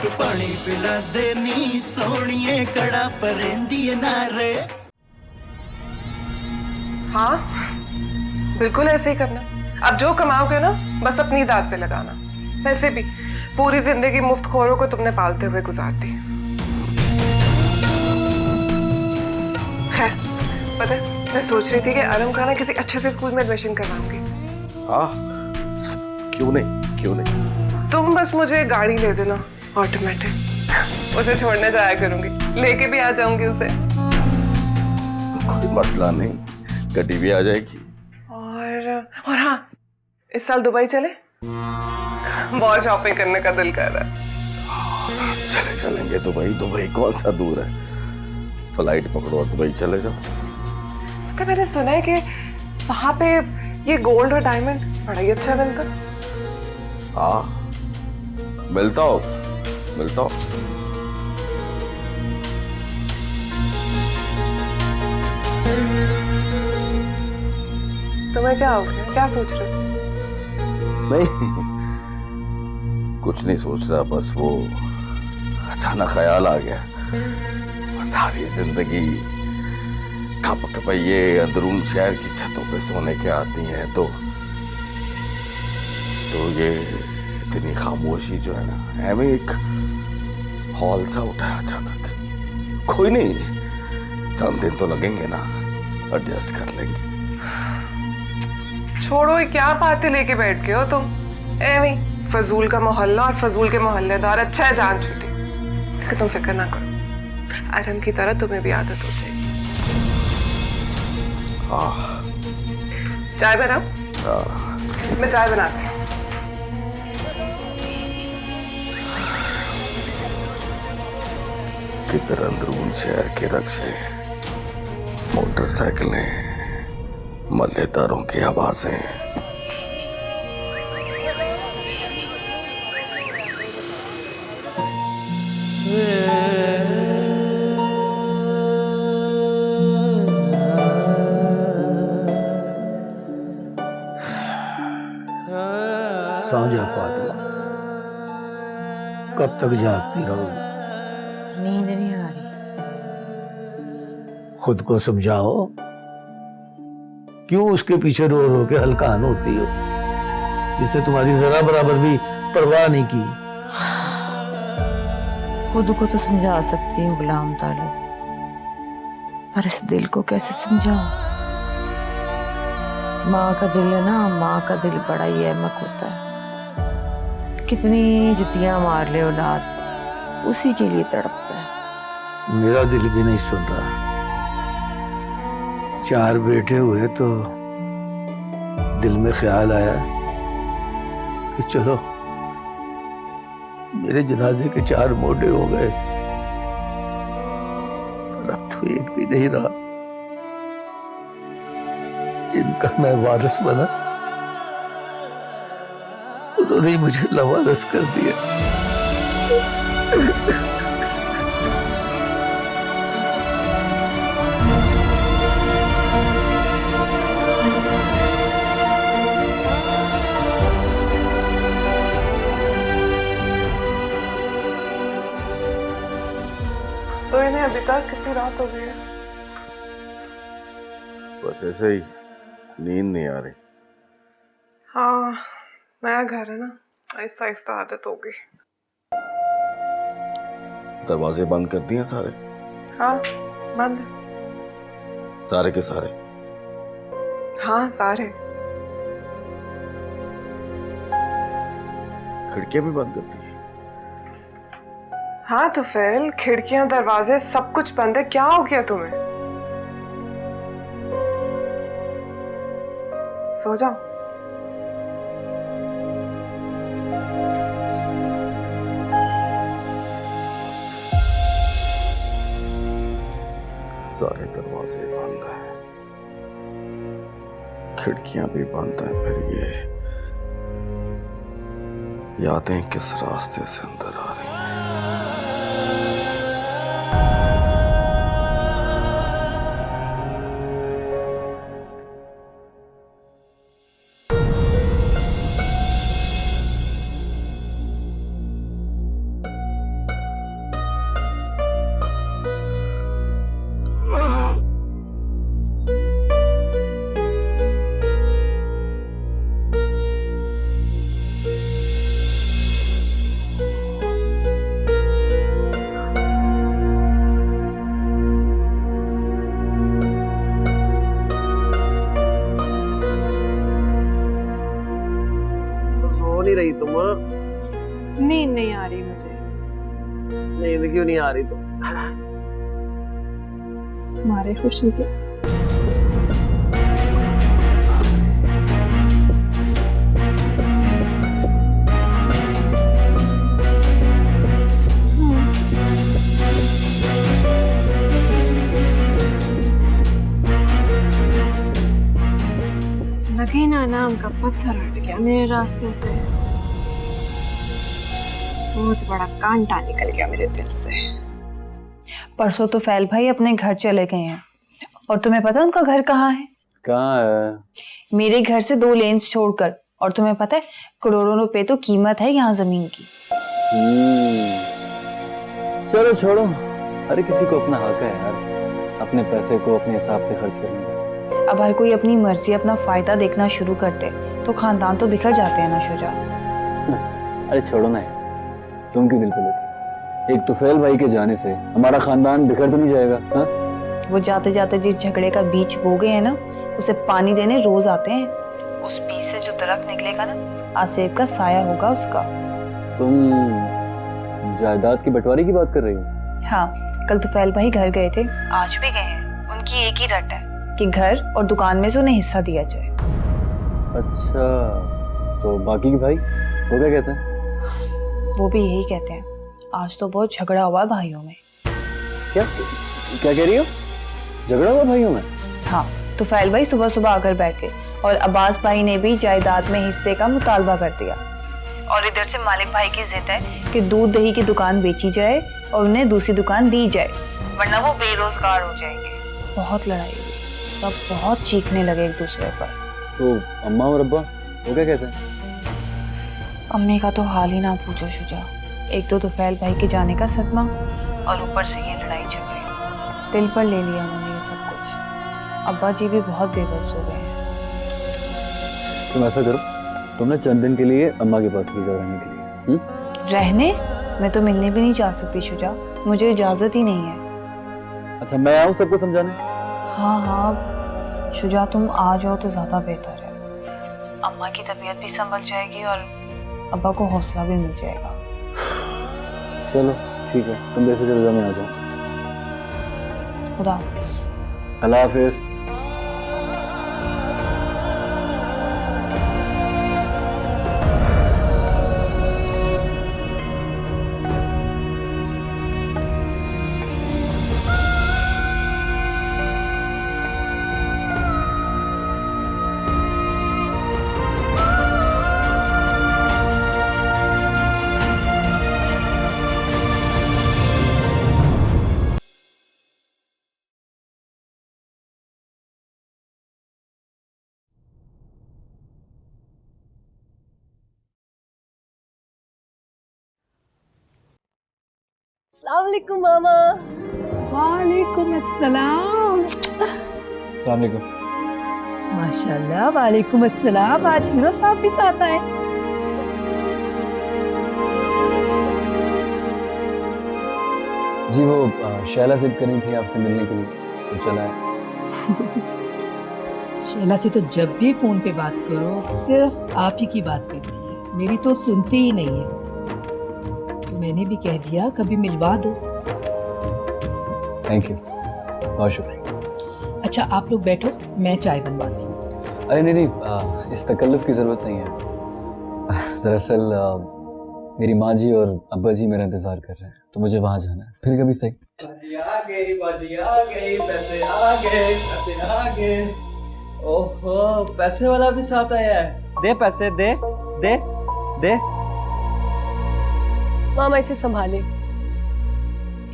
पानी पिला दे नी सोनिए कड़ा परेंदी नारे। हाँ बिल्कुल ऐसे ही करना। अब जो कमाओगे ना बस अपनी जात पे लगाना। वैसे भी पूरी जिंदगी मुफ्तखोरों को तुमने पालते हुए गुजार दी। खैर पता है मैं सोच रही थी कि आलम का ना किसी अच्छे से स्कूल में एडमिशन करवाऊंगी। हाँ क्यों नहीं, क्यों नहीं। तुम बस मुझे गाड़ी ले देना ऑटोमेटिक, उसे छोड़ने जाया करूंगी, लेके भी आ जाऊंगी उसे। कोई मसला नहीं, गड्डी भी आ जाएगी। और हाँ इस साल दुबई चले, बहुत शॉपिंग करने का दिल कर रहा है। चलेंगे दुबई। दुबई कौन सा दूर है, फ्लाइट पकड़ो और दुबई चले जाओ। तो मैंने सुना है कि वहां पे ये गोल्ड और डायमंड बड़ा ही अच्छा मिलता। हाँ मिलता हो। तुम्हें क्या हो गया, क्या सोच रहे हो? नहीं कुछ नहीं सोच रहा, बस वो अचानक ख्याल आ गया। सारी जिंदगी खप खपैये अंदरून शहर की छतों पे सोने के आती हैं, तो ये इतनी खामोशी जो है ना, हमें एक हॉल सा उठा अचानक। कोई नहीं, चंद दिन तो लगेंगे ना, एडजस्ट कर लेंगे। छोड़ो, ये क्या बातें लेके बैठ गए हो तुम? एवं फजूल का मोहल्ला और फजूल के मोहल्लेदार, अच्छा है जान छूटी। लेकिन तुम फिक्र ना करो, आरम की तरह तुम्हें भी आदत हो जाएगी। चाय बनाओ? मैं चाय बनाती हूँ। किधर अंदरून शहर के रक्शे, मोटरसाइकिलें, मल्लेदारों की आवाजें। सो जा फातिमा, कब तक जागती रहोगी? नींद नहीं आ रही। खुद को समझाओ, क्यों उसके पीछे रो रो के हलकान होती हो, जिससे तुम्हारी जरा बराबर भी परवाह नहीं की। खुद को तो समझा सकती हूँ गुलाम तालु, पर इस दिल को कैसे समझाऊं? माँ का दिल है ना, माँ का दिल बड़ा ही अहमक होता है। कितनी जुतियां मार ले औलाद, उसी के लिए तड़पता है। मेरा दिल भी नहीं सुन रहा। 4 बेटे हुए तो दिल में ख्याल आया कि चलो मेरे जनाजे के 4 मोढे हो गए, पर अब तो एक भी नहीं रहा जिनका मैं वारिस बना। उन्होंने ही मुझे लवारिस कर दिया। सोए नहीं अभी तक? कितनी रात हो गई है? बस ऐसे ही, नींद नहीं आ रही। हाँ नया घर है ना, आहिस्ता आहिस्ता आदत हो गई। दरवाजे बंद कर दिए सारे? हाँ बंद है। सारे के सारे? हाँ सारे। खिड़कियां भी बंद कर दी? हाँ तो फिर खिड़कियां, दरवाजे, सब कुछ बंद है। क्या हो गया तुम्हें? सो जाओ। सारे दरवाजे बंद हैं, खिड़कियां भी बंद हैं, फिर ये यादें किस रास्ते से अंदर आ रही हैं? नहीं रही तुम? नींद नहीं आ रही मुझे। नींद क्यों नहीं आ रही तुम? हमारे खुशी के नगीना नाम का पत्थर हट गया मेरे रास्ते से। बहुत बड़ा कांटा निकल गया मेरे दिल से। परसों तो फैल भाई अपने घर चले गए हैं और तुम्हें पता है उनका घर कहाँ है? कहाँ है? मेरे घर से 2 लेन्स छोड़कर। और तुम्हें पता है करोड़ों रुपए तो कीमत है यहाँ जमीन की। चलो छोड़ो, हर किसी को अपना हक है यार, अपने पैसे को अपने हिसाब से खर्च करने का। अब हर कोई अपनी मर्जी अपना फायदा देखना शुरू करते तो खानदान तो बिखर जाते हैं ना शुजा। अरे छोड़ो ना यार, तुम क्यों दिल पे लेती? एक तुफैल भाई के जाने से हमारा खानदान बिखर तो नहीं जाएगा? हाँ? वो जाते जाते जिस झगड़े का बीज बो गए हैं ना, उसे पानी देने रोज आते हैं। उस बीज से जो दरख्त निकलेगा ना, आसेब का साया होगा उसका। तुम जायदाद की बंटवारे की बात कर रही हो? हाँ, कल तुफैल भाई घर गए थे, आज भी गए हैं। उनकी एक ही रट है कि घर और दुकान में से उन्हें हिस्सा दिया जाए। अच्छा, तो बाकी के भाई वो क्या कहते हैं? वो भी यही कहते हैं। आज तो बहुत झगड़ा हुआ भाइयों में। क्या क्या कह रही हो? झगड़ा हुआ भाइयों में? हाँ, तुफैल भाई सुबह सुबह आकर बैठ गए और अब्बास भाई ने भी जायदाद में हिस्से का मुतालबा कर दिया। और इधर से मालिक भाई की जिद है कि दूध दही की दुकान बेची जाए और उन्हें दूसरी दुकान दी जाए, वरना वो बेरोजगार हो जाएंगे। बहुत लड़ाई हुई, सब बहुत चीखने लगे एक दूसरे पर। तो अम्मा और अब्बा वो क्या कहते हैं? अम्मी का तो हाल ही ना पूछो शुजा। एक तो तुफैल भाई के जाने का सदमा और ऊपर से ये लड़ाई झगड़े। दिल पर ले लिया उन्होंने ये सब कुछ। अब्बा जी भी बहुत बेबस हो गए हैं। तुम ऐसा करो, तुम ना चंद दिन के लिए अम्मा के पास चली जाओ रहने के लिए। रहने? मैं तो मिलने भी नहीं जा सकती शुजा, मुझे इजाजत ही नहीं है। अच्छा, मैं आऊँ सबको समझाने? हाँ हाँ शुजा, तुम आ जाओ तो ज्यादा बेहतर है। अम्मा की तबीयत भी संभल जाएगी और अब्बा को हौसला भी मिल जाएगा। चलो ठीक है, तुम बेफिक्र में आ जाओ। खुदा हाफिज। अल्लाह हाफिज। अस्सलाम वालेकुम मामा। वालेकुम अस्सलाम। अस्सलाम वालेकुम। माशाल्लाह, वालेकुम अस्सलाम। आज हीरो साहब भी साथ आए। जी वो शैला जिद करी थी आपसे मिलने के लिए, तो चला है। शैला से तो जब भी फोन पे बात करो सिर्फ आप ही की बात करती है, मेरी तो सुनती ही नहीं है। तो मैंने भी कह दिया कभी मिलवा दो। थैंक यू, बहुत शुक्रिया। अच्छा आप लोग बैठो, मैं चाय बनवाती हूँ। अरे नहीं नहीं, इस तकल्लुफ की ज़रूरत नहीं है। दरअसल मेरी माँ जी और अब्बा जी मेरा इंतज़ार कर रहे हैं, तो मुझे वहाँ जाना है। फिर कभी सही। बाजी आ गई, बाजी आ गई, पैसे आ गए, पैसे आ गए। ओहो, पैसे वाला भी साथ आया है। दे पैसे, दे दे दे। मामा इसे संभाले।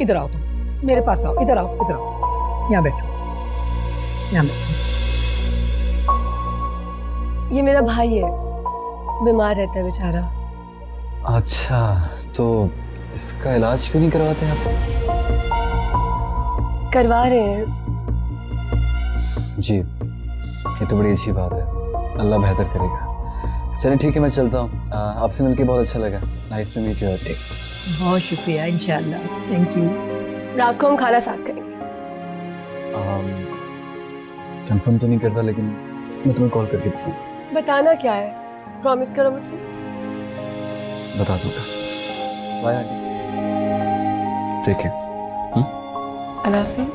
इधर आओ, तुम मेरे पास आओ, इधर आओ, इधर आओ, यहाँ बैठो, यहाँ बैठो। ये मेरा भाई है, बीमार रहता है बेचारा। अच्छा, तो इसका इलाज क्यों नहीं करवाते आप? करवा रहे हैं। जी, ये तो बड़ी अच्छी बात है, अल्लाह बेहतर करेगा। चलिए ठीक है, मैं चलता हूँ। आपसे मिलके बहुत अच्छा लगा। Nice to meet you. बहुत शुक्रिया, इंशाल्लाह। Thank you. रात को हम खाना साथ करेंगे। कंफर्म तो नहीं करता, लेकिन मैं तुम्हें कॉल करके बताऊँ। बताना क्या है, प्रॉमिस करो मुझसे। बता दूंगा। Bye aunty. ठीक है। अल्लाह हाफिज।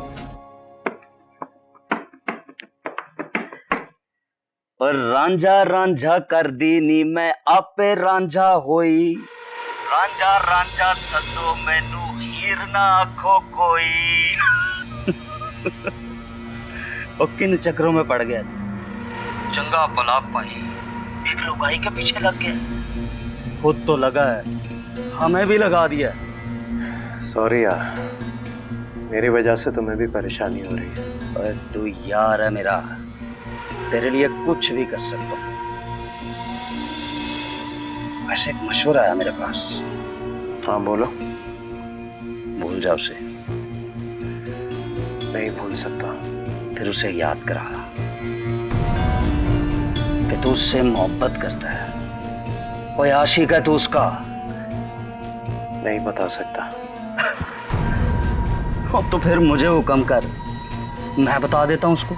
और रांझा रांझा कर दी नी मैं आपे रांझा होई, रांझा रांझा सदो मैनू हीर ना आखो कोई। ओ किन चक्रों में पड़ गया, चंगा भला पाई एक लुगाई के पीछे लग गया। खुद तो लगा है, हमें भी लगा दिया। सॉरी यार, मेरी वजह से तुम्हें भी परेशानी हो रही है। और तू यार है मेरा, तेरे लिए कुछ भी कर सकता हूँ। वैसे एक मशवरा है मेरे पास। हाँ बोलो। भूल जा उसे। नहीं भूल सकता। फिर उसे याद करा कि तू उससे मोहब्बत करता है, कोई आशिक है तू उसका। नहीं बता सकता। तो फिर मुझे हुक्म कर, मैं बता देता हूँ उसको।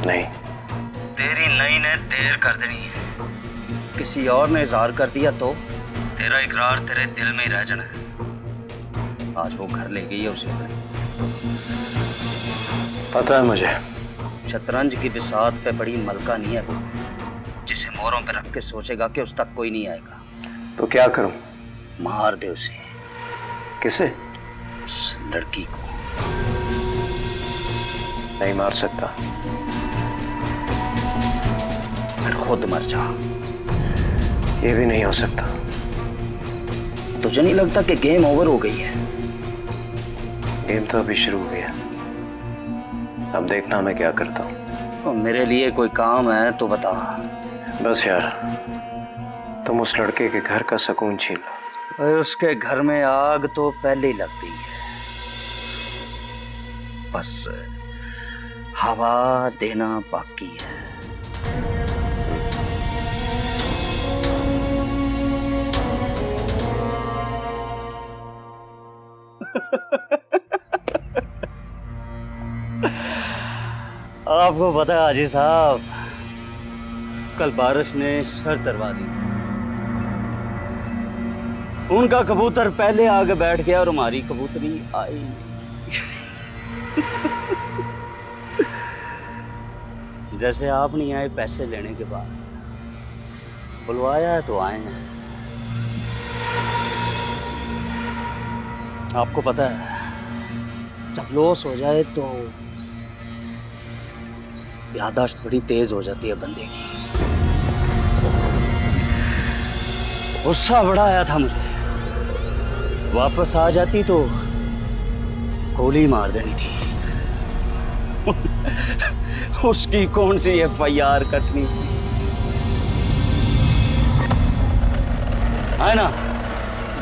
नहीं। तेरी नई ने देर कर देनी है। किसी और ने इजहार कर दिया तो तेरा इकरार तेरे दिल में ही रह जाना है। आज वो घर ले गई है उसे। पता है मुझे। शतरंज की बिसात पे बड़ी मलका नहीं है वो, जिसे मोरों पे रख के सोचेगा कि उस तक कोई नहीं आएगा। तो क्या करूं? मार दे उसे। किसे? उस लड़की को। नहीं मार सकता। फिर खुद मर जा। ये भी नहीं हो सकता। तुझे नहीं लगता कि गेम ओवर हो गई है? गेम तो अभी शुरू हो गया। अब देखना मैं क्या करता हूँ। तो मेरे लिए कोई काम है तो बता। बस यार, तुम उस लड़के के घर का सुकून छीन लो। उसके घर में आग तो पहले ही लग गई है, बस हवा देना बाकी है। आपको पता है हाजी साहब, कल बारिश ने शर्त करवा दी। उनका कबूतर पहले आगे बैठ गया और हमारी कबूतरी आई। जैसे आप नहीं आए पैसे लेने के बाद, बुलवाया है तो आए हैं। आपको पता है, जब लॉस हो जाए तो याददाश्त बड़ी तेज हो जाती है बंदे की। गुस्सा बड़ा आया था मुझे, वापस आ जाती तो गोली मार देनी थी। उसकी कौन सी FIR कटनी थी? है ना,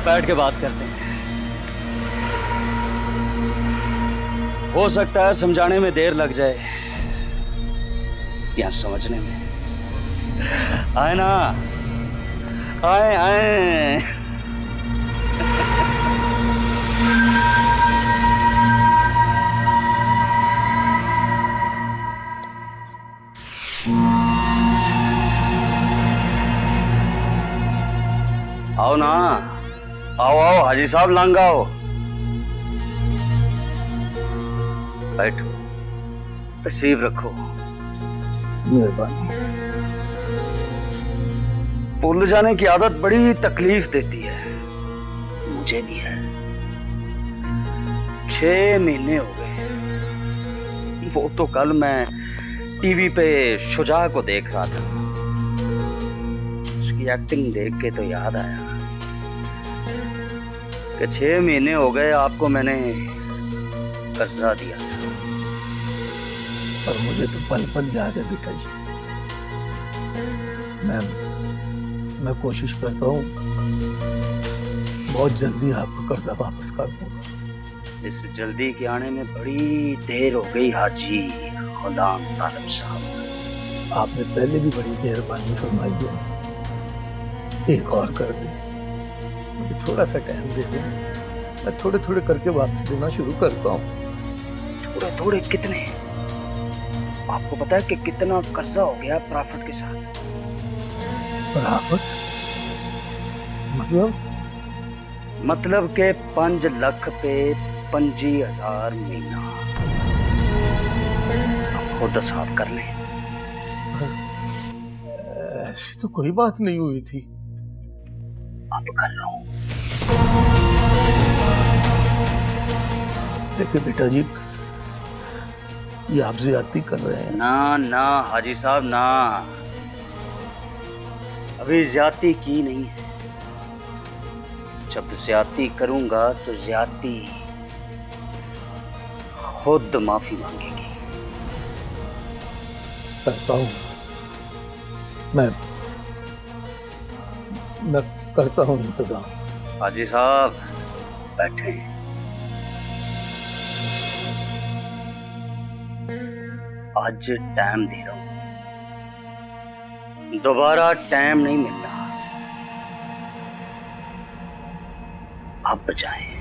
बैठ के बात करते हैं। हो सकता है समझाने में देर लग जाए या समझने में। आए ना, आए आए। आओ ना, आओ आओ हाजी साहब, लंग आओ। बैठो, तशरीफ रखो। मेहरबानी। भूल जाने की आदत बड़ी तकलीफ देती है, मुझे भी है। 6 महीने हो गए। वो तो कल मैं टीवी पे शुजा को देख रहा था, उसकी एक्टिंग देख के तो याद आया कि 6 महीने हो गए आपको मैंने कर्जा दिया था। और मुझे तो पल पल याद है बेटा जी। मैं कोशिश करता हूँ बहुत जल्दी आपका कर्जा वापस कर दूंगा। इस जल्दी के आने में बड़ी देर हो गई हाजी गुलाम तालिब साहब। आपने पहले भी बड़ी मेहरबानी फरमाई है, एक और कर दे। मुझे थोड़ा सा टाइम दे दे, मैं थोड़े थोड़े करके वापस देना शुरू करता हूँ। थोड़े थोड़े कितने? आपको पता है कि कितना कर्जा हो गया प्रॉफिट के साथ? प्रॉफिट? मतलब के 5 लाख पे 25,000 महीना। अब खुद हिसाब कर ले। ऐसी तो कोई बात नहीं हुई थी। अब कर रहा हूं। देखिए बेटा जी, ये आप ज्यादती कर रहे हैं। ना ना हाजी साहब ना, अभी ज्यादती की नहीं है। जब ज्यादती करूंगा तो ज्यादती खुद माफी मांगेगी। करता हूं मैं करता हूं इंतजाम। हाजी साहब बैठे। आज टाइम दे रहा हूं, दोबारा टाइम नहीं मिलना। अब बचाएं।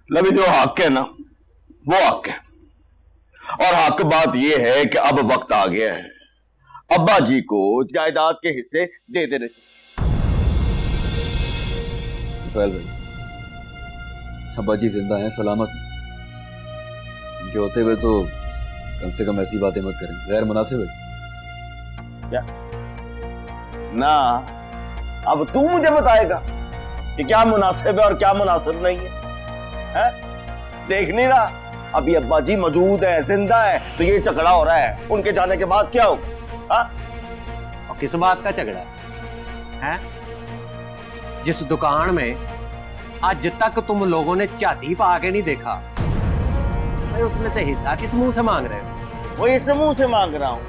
लभी जो हक है ना, वो हक है। और हक बात यह है कि अब वक्त आ गया है, अब्बा जी को जायदाद के हिस्से दे देने चाहिए। फैल भाई, अब्बा जी जिंदा हैं, सलामत। उनके होते हुए तो कम से कम ऐसी बातें मत करें, गैर मुनासिब है। क्या ना, अब तू मुझे बताएगा कि क्या मुनासिब है और क्या मुनासिब नहीं है? देख नहीं रहा, अभी अब्बा जी मौजूद है, जिंदा है, तो ये झगड़ा हो रहा है। उनके जाने के बाद क्या होगा? और किस बात का झगड़ा है? जिस दुकान में आज तक तुम लोगों ने चाती पा के नहीं देखा, भाई उसमें से हिस्सा किस मुंह से मांग रहे हो? वो इस मुंह से मांग रहा हूं,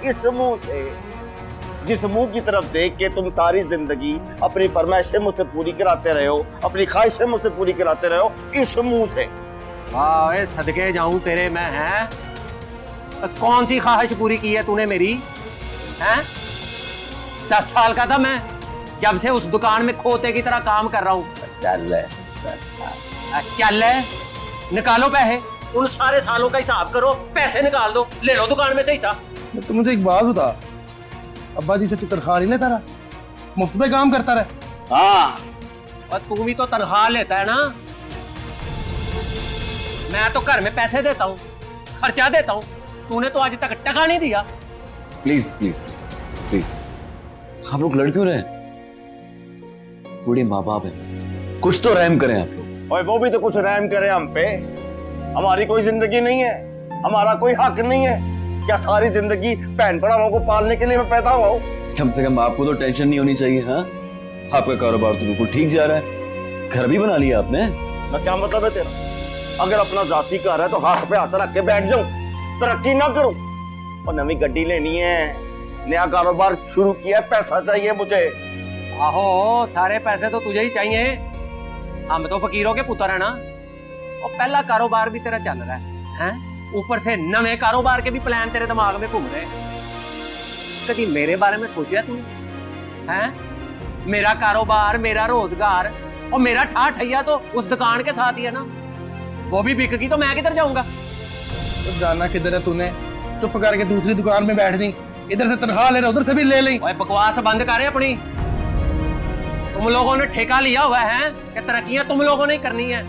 इस मुंह से, जिस मुंह की तरफ देख के तुम सारी जिंदगी अपनी फरमाइशें मुझसे पूरी कराते रहे हो, अपनी ख्वाहिशें मुझसे पूरी कराते रहे हो, इस मुंह से। वाह सदके जाऊं तेरे मैं, हैं? कौन सी ख्वाहिश पूरी की है तूने मेरी? हैं? 10 साल का था मैं जब से उस दुकान में खोते की तरह काम कर रहा हूं। चल निकालो पैसे, उन सारे सालों का हिसाब करो, पैसे निकाल दो, ले लो दुकान में से हिस्सा। तो मुझे एक बात बता, अब्बा जी से तू तनख्वाह नहीं लेता रहा, मुफ्त में काम करता रहा? हाँ, और तू भी तो तनख्वाह लेता है ना। मैं तो घर में पैसे देता हूँ, खर्चा देता हूँ, तूने तो आज तक टका नहीं दिया। प्लीज प्लीज प्लीज प्लीज, आप लोग लड़ क्यों रहे हैं? बूढ़े माँ बाप है, कुछ तो रहम करें आप लोग। और वो भी तो कुछ रहम करे हम पे। हमारी कोई जिंदगी नहीं है, हमारा कोई हक नहीं है क्या सारी जिंदगी बहन भराओं को पालने के लिए मैं पैदा हुआ हूँ? कम से कम आपको तो टेंशन नहीं होनी चाहिए। हाँ, आपका कारोबार तो बिल्कुल ठीक जा रहा है, घर भी बना लिया आपने। ना क्या मतलब है तेरा? अगर अपना जाति घर है तो हाथ पे हाथ रख के बैठ जाऊं, तरक्की ना करूं? और नवी गड्डी लेनी है, नया कारोबार शुरू किया, पैसा चाहिए मुझे। आहो, सारे पैसे तो तुझे ही चाहिए, हम तो फकीरों के पुत्र है ना। और पहला कारोबार भी तेरा चल रहा है, ऊपर से नवे कारोबार के भी प्लान तेरे दिमाग में घूम रहे। कभी मेरे बारे में सोचा तू? हैं? मेरा कारोबार, मेरा रोजगार और मेरा ठाठैया तो उस दुकान के साथ ही है ना। वो भी बिक गई तो मैं किधर जाऊंगा? तो जाना किधर है तूने? चुप करके दूसरी दुकान में बैठ जी, इधर से तनख्वाह ले रहा उधर से भी ले लें। बकवास बंद करे अपनी। तुम लोगों ने ठेका लिया हुआ है कि तरक्कियां तुम लोगों ने ही करनी है,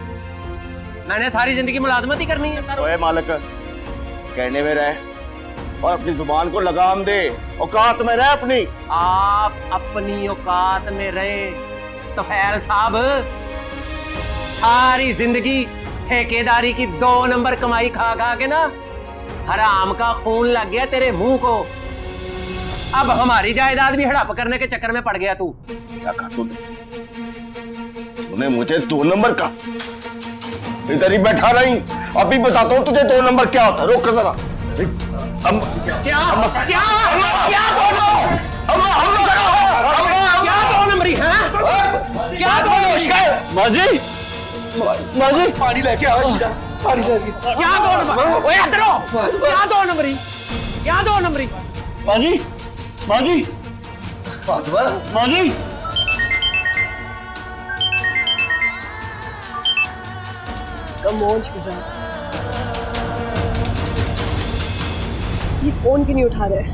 मैंने सारी जिंदगी मुलाजमत ही करनी है। ओए मालिक, कहने में रह और अपनी जुबान को लगाम दे, औकात में रह अपनी। आप अपनी औकात में रहे तफैल साहब। सारी जिंदगी ठेकेदारी की 2 नंबर कमाई खा खा के ना हराम का खून लग गया तेरे मुंह को। अब हमारी जायदाद भी हड़प करने के चक्कर में पड़ गया तू। क्या कहा तूने मुझे 2 नंबर का? इधर ही बैठा नहीं, अभी बताता हूँ तुझे 2 नंबर क्या होता है। रोक जरा। क्या 2 नंबरी है? क्या 2 नंबरी? माजी पानी लेके आओ, पानी लेके। क्या 2 नंबर? ओए इधर आओ। क्या 2 नंबरी? क्या 2 नंबरी? माजी फातिमा, माजी कम ऑन शुजा, ये फोन क्यों नहीं उठा रहे?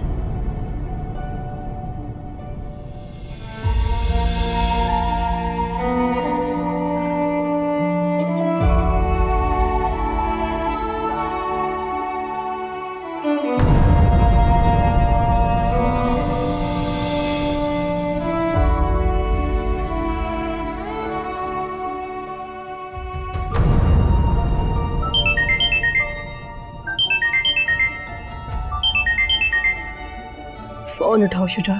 फोन उठाओ शुजा।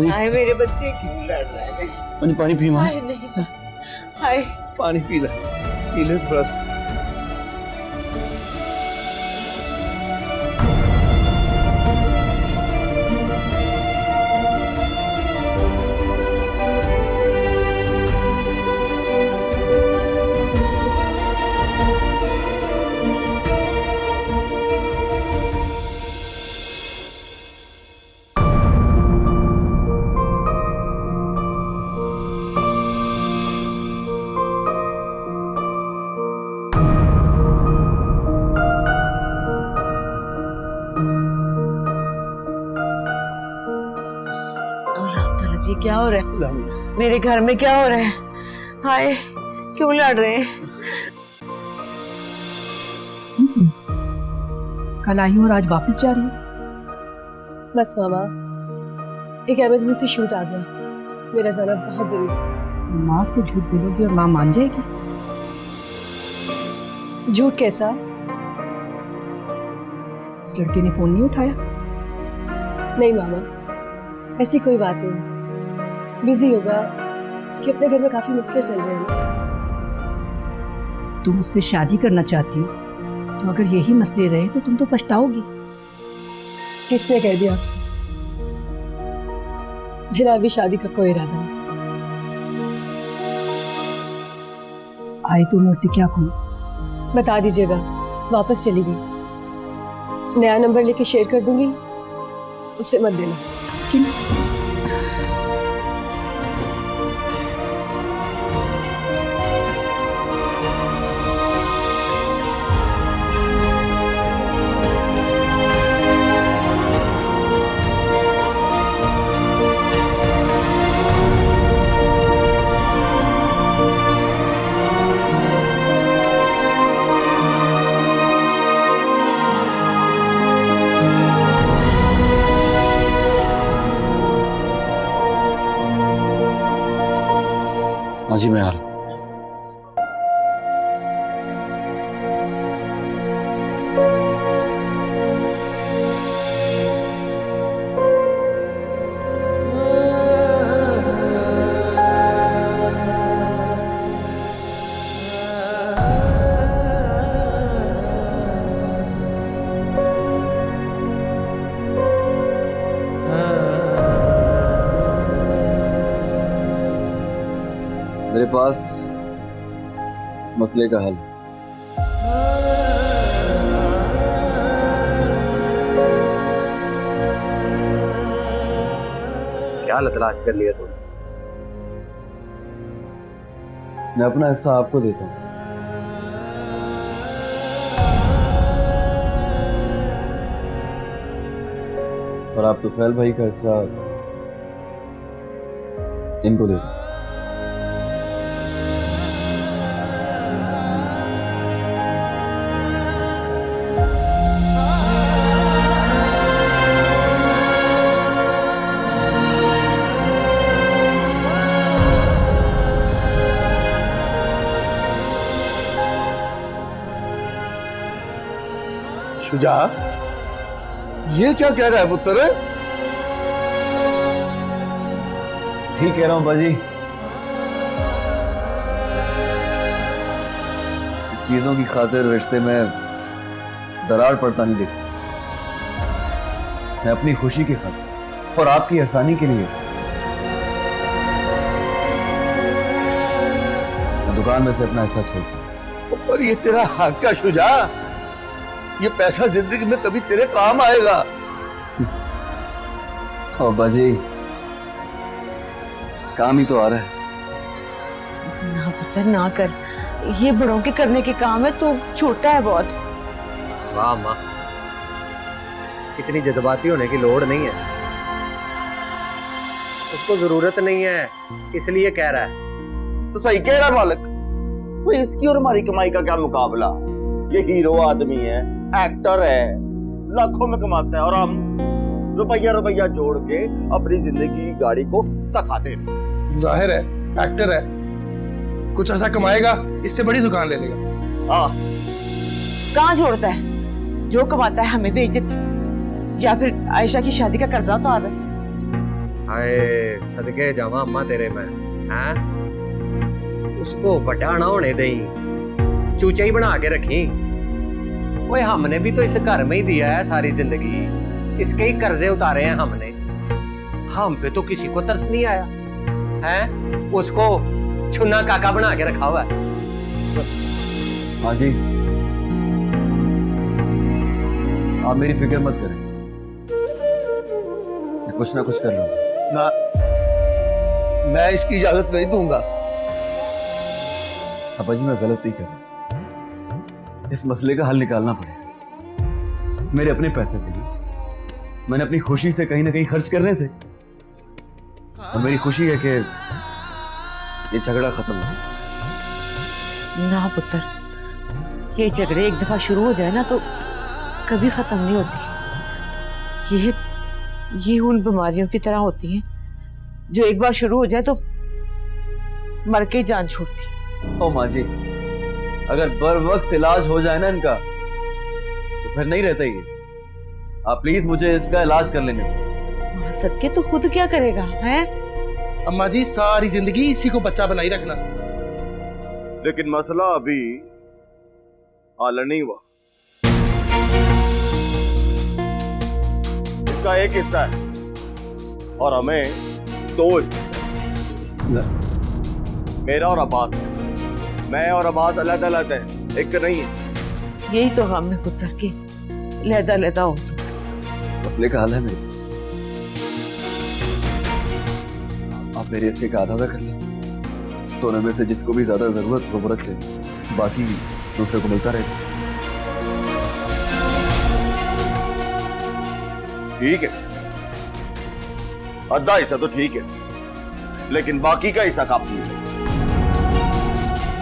हाय मेरे बच्चे क्यों लड़ रहे हैं? पानी पी माँ। हाय नहीं, हाय पानी पी ले थोड़ा। ये क्या हो रहा है? मेरे घर में क्या हो रहा है? हाय क्यों लड़ रहे हैं? कल आई हूँ और आज वापस जा रही हूँ। बस मामा, एक इमरजेंसी शूट आ गया, मेरा जाना बहुत जरूरी है। माँ से झूठ बोलोगी और माँ मान जाएगी? झूठ कैसा? उस लड़के ने फोन नहीं उठाया? नहीं मामा, ऐसी कोई बात नहीं, बिजी होगा, उसके अपने घर में काफी मसले चल रहे हैं। तुम उससे शादी करना चाहती हो तो अगर यही मसले रहे तो तुम तो पछताओगी। किसने कह दिया आपसे? मेरा अभी शादी का कोई इरादा नहीं। आए तो मैं उसे क्या कहूँ? बता दीजिएगा, वापस चली गई। नया नंबर लेके शेयर कर दूंगी, उसे मत देना। क्यों? हाँ जी मैं आ रहा हूँ। मेरे पास इस मसले का हल। क्या तलाश कर लिया तूने? मैं अपना हिस्सा आपको देता हूँ और आप तुफैल भाई का हिस्सा इनको देता हूँ। शुजा, ये क्या कह रहा है पुत्र? ठीक कह रहा हूँ बाजी। चीजों की खातिर रिश्ते में दरार पड़ता नहीं देख सकता। मैं अपनी खुशी की खातिर और आपकी आसानी के लिए मैं दुकान में से अपना हिस्सा छोड़ता। पर ये तेरा हक का शुजा, ये पैसा जिंदगी में कभी तेरे काम आएगा। ओ बाजी, काम ही तो आ रहा है। ना पुत्र ना कर, ये बड़ों के करने के काम है, तो छोटा है बहुत। वाह माँ, इतनी जज्बाती होने की लोड़ नहीं है, उसको जरूरत नहीं है इसलिए कह रहा है। तो सही कह रहा है मालिक। वो इसकी और हमारी कमाई का क्या मुकाबला? ये हीरो आदमी है, एक्टर है, लाखों में कमाता है, और हम रुपया रुपया जोड़ के अपनी जिंदगी की गाड़ी को तकाते हैं। जाहिर है एक्टर है, कुछ ऐसा कमाएगा, इससे बड़ी दुकान ले लेगा। हाँ, कहाँ जोड़ता है? जो कमाता है हमें भेज देता है, या फिर आयशा की शादी का कर्जा उतार रहा है। हाय सदके जावा अम्मा तेरे में, हैं? उसको वड्डा ना होने दें, चूचा ही बना के रखी। ओए हमने भी तो इस घर में ही दिया है सारी जिंदगी, इसके ही कर्जे उतारे हैं हमने। हम पे तो किसी को तरस नहीं आया है, उसको छुन्ना काका बना के रखा हुआ है। हाँ जी, आप मेरी फिक्र मत करें, मैं कुछ ना कुछ कर लूंगा। ना, मैं इसकी इजाजत नहीं दूंगा। पापा जी, मैं गलत नहीं कर रहा, इस मसले का हल निकालना पड़ेगा। मेरे अपने पैसे थे, मैंने अपनी खुशी से कहीं ना कहीं खर्च करने थे, और मेरी खुशी है कि ये झगड़ा खत्म हो। ना पुत्र, ये झगड़े एक दफा शुरू हो जाए ना तो कभी खत्म नहीं होती। ये उन बीमारियों की तरह होती हैं जो एक बार शुरू हो जाए तो मर के जान छोड़ती। ओ माँ जी, अगर बर वक्त इलाज हो जाए ना इनका तो फिर नहीं रहता ये। आप प्लीज मुझे इसका इलाज कर लेने दो। सदके तो खुद क्या करेगा हैं? अम्मा जी, सारी जिंदगी इसी को बच्चा बनाई रखना। लेकिन मसला अभी हल नहीं हुआ। इसका एक हिस्सा है और हमें दो हिस्से। मेरा और अब्बास है। मैं और अब्बास अलग अलग है, एक नहीं है। यही तो गम है पुत्र के, लहदा लहदा हो। मसले का हल है मेरे पास, आप मेरे हिस्से का आधा अदा कर लें, दोनों में से जिसको भी ज्यादा जरूरत हो वो रख ले, बाकी दूसरे को मिलता रहेगा। ठीक है, आधा हिस्सा तो ठीक है, लेकिन बाकी का हिस्सा काफी है।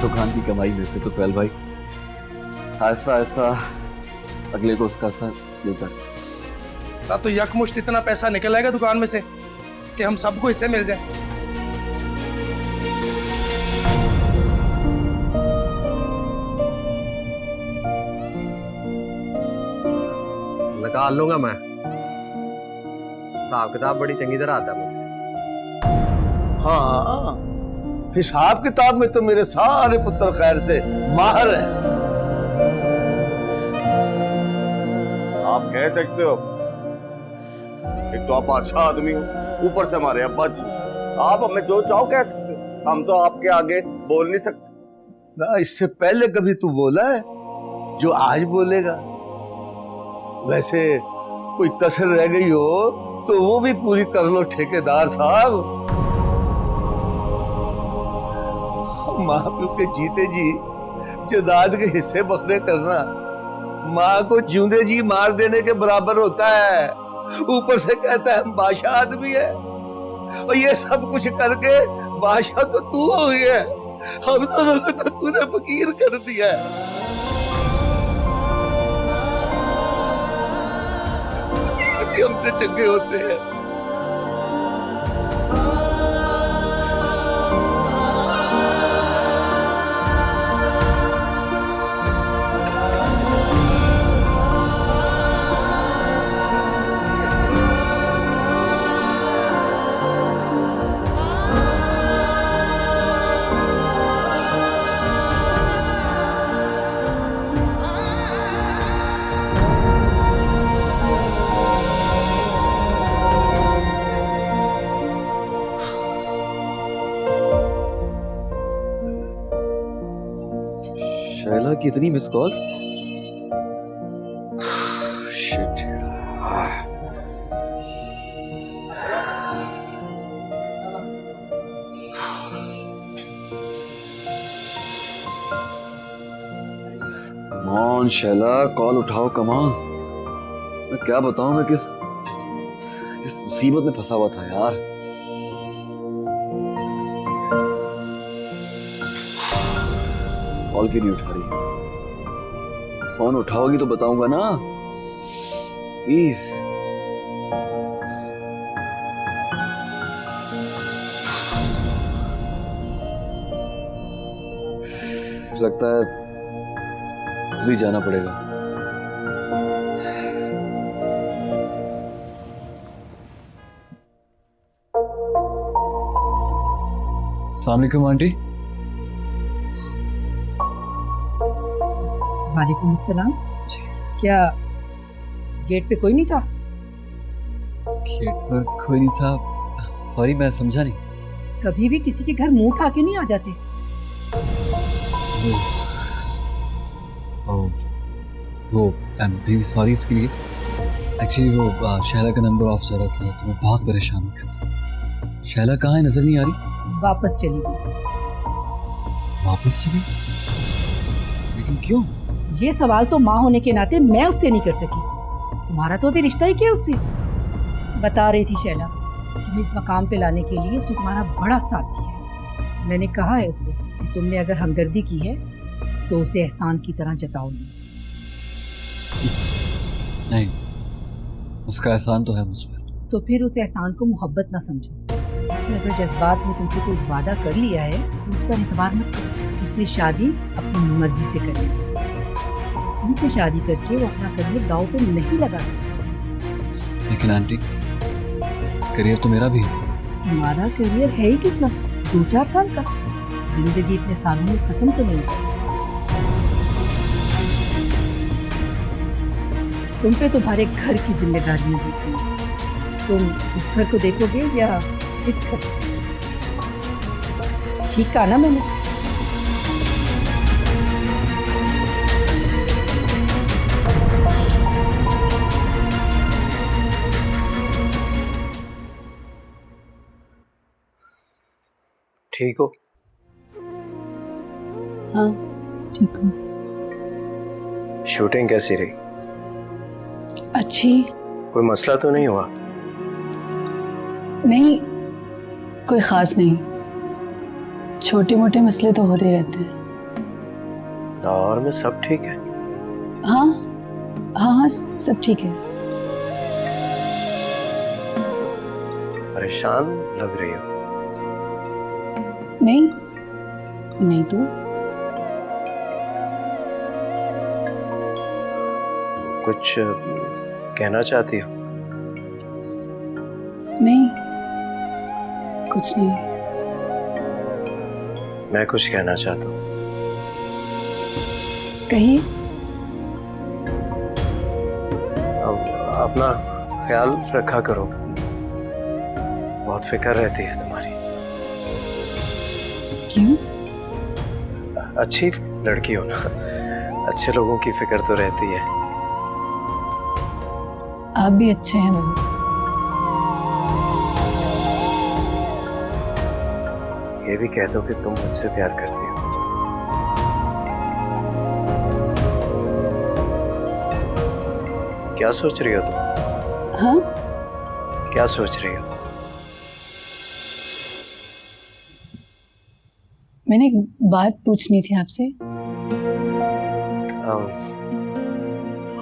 दुकान की कमाई में से तो पहल भाई आहिस्ता आहिस्ता अगले को उसका हिस्सा मिलता है। तो यकमुश्त इतना पैसा निकल आएगा दुकान में से कि हम सबको इससे मिल जाए। लगा लूंगा मैं, हिसाब किताब बड़ी चंगी तरह आता है मुझे। हाँ, हिसाब किताब में तो मेरे सारे पुत्र खैर से माहिर हैं। आप कह सकते हो, एक तो आप अच्छा आदमी हो, ऊपर से हमारे अब्बा जी, आप हमें जो चाहो कह सकते हो, हम तो आपके आगे बोल नहीं सकते। ना, इससे पहले कभी तू बोला है जो आज बोलेगा? वैसे कोई कसर रह गई हो तो वो भी पूरी कर लो ठेकेदार साहब। माँ प्यो के जीते जी जायदाद के हिस्से बखरे करना माँ को जिंदे जी मार देने के बराबर होता है। ऊपर से कहता है हम बादशाह आदमी है, और ये सब कुछ करके बादशाह तो तू हो गया, हम दोनों को तो तूने फकीर कर दिया है। फकीर भी हमसे चंगे होते हैं। की इतनी मिस कॉल्स। शिट। कमान शैला, कॉल उठाओ कमान। मैं क्या बताऊं, मैं किस मुसीबत में फंसा हुआ था यार। कॉल क्यों नहीं उठा रही? फोन उठाओगी तो बताऊंगा ना, प्लीज। लगता है खुद ही जाना पड़ेगा। अस्सलाम वालेकुम आंटी। वालेकुम अस्सलाम। क्या गेट पे कोई नहीं था? गेट पर कोई नहीं था। सॉरी, मैं समझा नहीं। कभी भी किसी के घर मुंह उठा के नहीं आ जाते। वो आई एम रियली सॉरी इसके लिए। एक्चुअली वो शैला का नंबर ऑफ जा रहा था तो मैं बहुत परेशान हो गया था। शैला कहाँ है, नजर नहीं आ रही। वापस चली गई। वापस चली? लेकिन क्यों? ये सवाल तो माँ होने के नाते मैं उससे नहीं कर सकी। तुम्हारा तो अभी रिश्ता ही क्या उससे। बता रही थी शैला, तुम्हें इस मकाम पे लाने के लिए उसने तुम्हारा बड़ा साथ दिया है। मैंने कहा है उससे कि तुमने अगर हमदर्दी की है तो उसे एहसान की तरह जताओ नहीं, उसका एहसान तो है मुझ पर। तो फिर उस एहसान को मोहब्बत ना समझो। उसने अगर जज्बात में तुमसे कोई वादा कर लिया है तो उस पर एतबार मत करो। उसने शादी अपनी मर्जी से कर ली। तुमसे शादी करके वो अपना करियर दांव पे नहीं लगा सकता। लेकिन आंटी, करियर तो मेरा भी है। तुम्हारा करियर है ही कितना, 2-4 साल का। जिंदगी इतने सालों में खत्म तो नहीं हो जाती। तुम पे तुम्हारे घर की जिम्मेदारियां भी हैं। तुम उस घर को देखोगे या इस घर? ठीक कहा ना मैंने? ठीक हो? हाँ ठीक हूँ। शूटिंग कैसी रही? अच्छी। कोई मसला तो नहीं हुआ? नहीं, कोई ख़ास नहीं। छोटे मोटे मसले तो होते रहते हैं। लाहौर में सब ठीक है? हाँ हाँ हाँ, सब ठीक है। परेशान लग रही हो। नहीं नहीं तो कुछ कहना चाहती हो? नहीं, कुछ नहीं। मैं कुछ कहना चाहता हूँ। कहिए। अपना ख्याल रखा करो, बहुत फिक्र रहती है तुम्हारी। क्यों? अच्छी लड़की हो ना, अच्छे लोगों की फिक्र तो रहती है। आप भी अच्छे हैं बहुत। ये भी कह दो कि तुम मुझसे प्यार करती हो। क्या सोच रही हो तुम? हाँ? क्या सोच रही हो? मैंने एक बात पूछनी थी आपसे।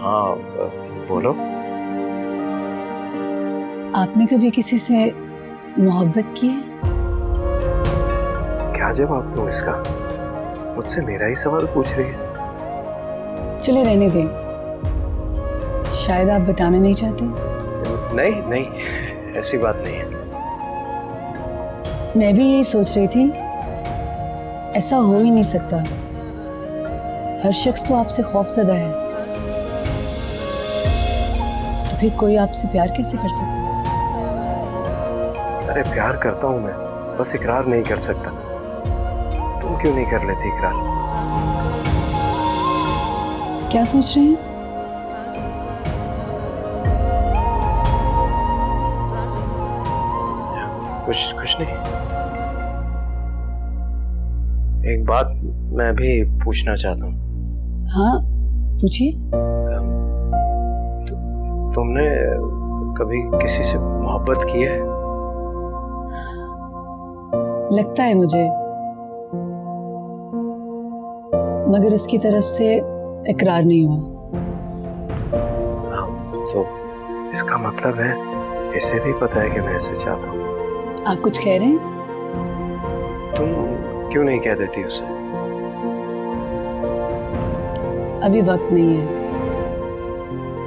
हाँ बोलो। आपने कभी किसी से मोहब्बत की है? क्या जवाब दूं इसका? मुझसे मेरा ही सवाल पूछ रही है। चले रहने दें, शायद आप बताना नहीं चाहते। नहीं नहीं, ऐसी बात नहीं है। मैं भी यही सोच रही थी, ऐसा हो ही नहीं सकता। हर शख्स तो आपसे खौफजदा है, तो फिर कोई आपसे प्यार कैसे कर सकता है? अरे प्यार करता हूं मैं, बस इकरार नहीं कर सकता। तुम क्यों नहीं कर लेती इकरार? क्या सोच रहे हैं? कुछ नहीं। एक बात मैं भी पूछना चाहता हूँ। हाँ, पूछिए। तुमने कभी किसी से मोहब्बत की है? लगता है मुझे, मगर उसकी तरफ से इकरार नहीं हुआ। तो इसका मतलब है इसे भी पता है कि मैं इसे चाहता हूँ। आप कुछ कह रहे हैं? तुम क्यों नहीं कह देती उसे? अभी वक्त नहीं है,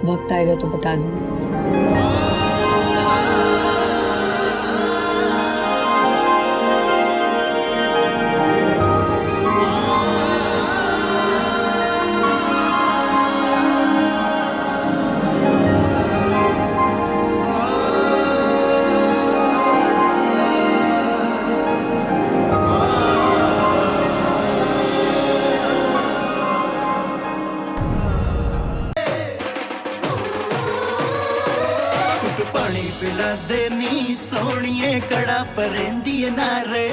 वक्त आएगा तो बता दूंगी। पानी पिला दे नी सोनिए कड़ा परेंदी नारे